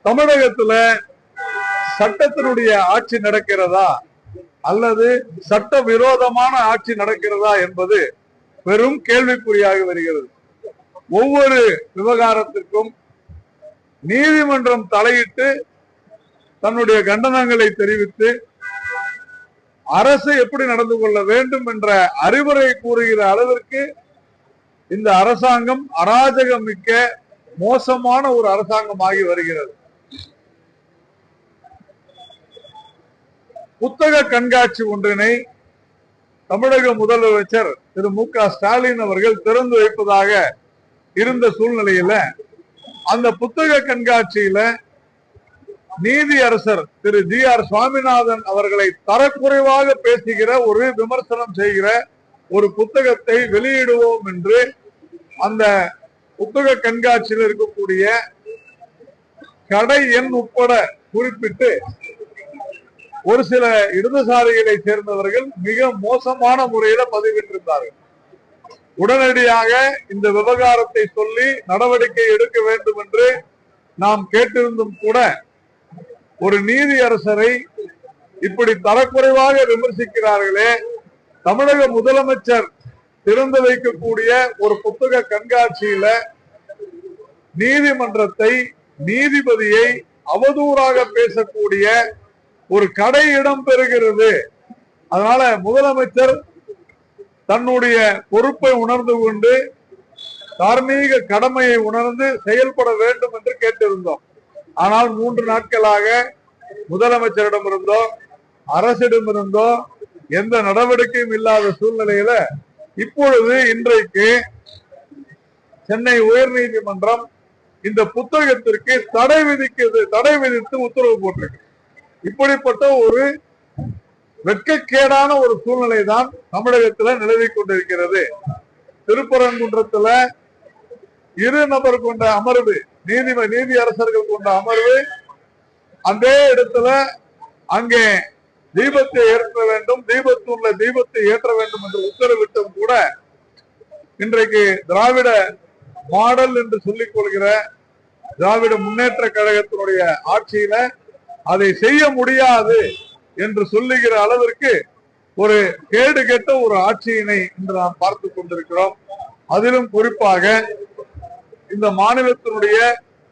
தமிழகத்துல சட்டத்தினுடைய ஆட்சி நடக்கிறதா அல்லது சட்ட விரோதமான ஆட்சி நடக்கிறதா என்பது பெரும் கேள்விக்குறியாக வருகிறது. ஒவ்வொரு விவகாரத்திற்கும் நீதிமன்றம் தலையிட்டு தன்னுடைய கண்டனங்களை தெரிவித்து அரசு எப்படி நடந்து கொள்ள வேண்டும் என்ற அறிவுரை கூறுகிற அளவிற்கு இந்த அரசாங்கம் அராஜகம் மிக்க மோசமான ஒரு அரசாங்கமாகி வருகிறது. புத்தக கண்காட்சி ஒன்றினை தமிழக முதலமைச்சர் திரு மு.க. ஸ்டாலின் அவர்கள் திறந்து வைப்பதாக இருந்த சூழ்நிலையில அந்த புத்தக கண்காட்சியில நீதி அரசர் திரு ஜி.ஆர். சுவாமிநாதன் அவர்களை தரக்குறைவாக பேசுகிற ஒரு விமர்சனம் செய்கிற ஒரு புத்தகத்தை வெளியிடுவோம் என்று அந்த புத்தக கண்காட்சியில் இருக்கக்கூடிய கடை எண் உட்பட குறிப்பிட்டு ஒரு சில இடதுசாரிகளை சேர்ந்தவர்கள் மிக மோசமான முறையில பதிவிட்டிருந்தார்கள். உடனடியாக இந்த விவகாரத்தை சொல்லி நடவடிக்கை எடுக்க வேண்டும் என்று நாம் கேட்டிருந்தும் கூட ஒரு நீதி அரசரை இப்படி தரக்குறைவாக விமர்சிக்கிறார்களே, தமிழக முதலமைச்சர் திறந்து வைக்கக்கூடிய ஒரு புத்தக கண்காட்சியில நீதிமன்றத்தை நீதிபதியை அவதூறாக பேசக்கூடிய ஒரு கடை இடம் பெறுகிறது. அதனால முதலமைச்சர் தன்னுடைய பொறுப்பை உணர்ந்து கொண்டு தார்மீக கடமையை உணர்ந்து செயல்பட வேண்டும் என்று கேட்டிருந்தோம். ஆனால் 3 நாட்களாக முதலமைச்சரிடமிருந்தோ அரசிடமிருந்தோ எந்த நடவடிக்கையும் இல்லாத சூழ்நிலையில இப்பொழுது இன்றைக்கு சென்னை உயர்நீதிமன்றம் இந்த புத்தகத்திற்கு தடை விதித்து உத்தரவு போட்டிருக்கு. இப்படிப்பட்ட ஒரு வெட்கக்கேடான ஒரு சூழ்நிலை தான் தமிழகத்துல நிலவி கொண்டிருக்கிறது. திருப்பரங்குன்றத்துல 2 நபர் கொண்ட அமர்வு, நீதி அரசர்கள் கொண்ட அமர்வு அதே இடத்துல அங்கே தீபத்தை ஏற்ற வேண்டும், தீபத்தூர்ல தீபத்தை ஏற்ற வேண்டும் என்று உத்தரவிட்டும் கூட இன்றைக்கு திராவிட மாடல் என்று சொல்லிக் கொள்கிற திராவிட முன்னேற்ற கழகத்தினுடைய ஆட்சியில அதை செய்ய முடியாது என்று சொல்லுகிற அளவிற்கு ஒரு கேடு கெட்ட ஒரு ஆட்சியினை இன்று நாம் பார்த்து கொண்டிருக்கிறோம். அதிலும் குறிப்பாக இந்த மாநிலத்தினுடைய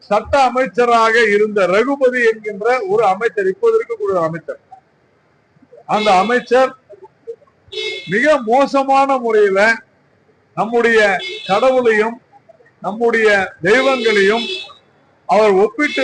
சட்ட அமைச்சராக இருந்த ரகுபதி என்கின்ற ஒரு அமைச்சர், இப்போது இருக்கக்கூடிய அமைச்சர், அந்த அமைச்சர் மிக மோசமான முறையில நம்முடைய கடவுளையும் நம்முடைய தெய்வங்களையும் அவர் ஒப்பிட்டு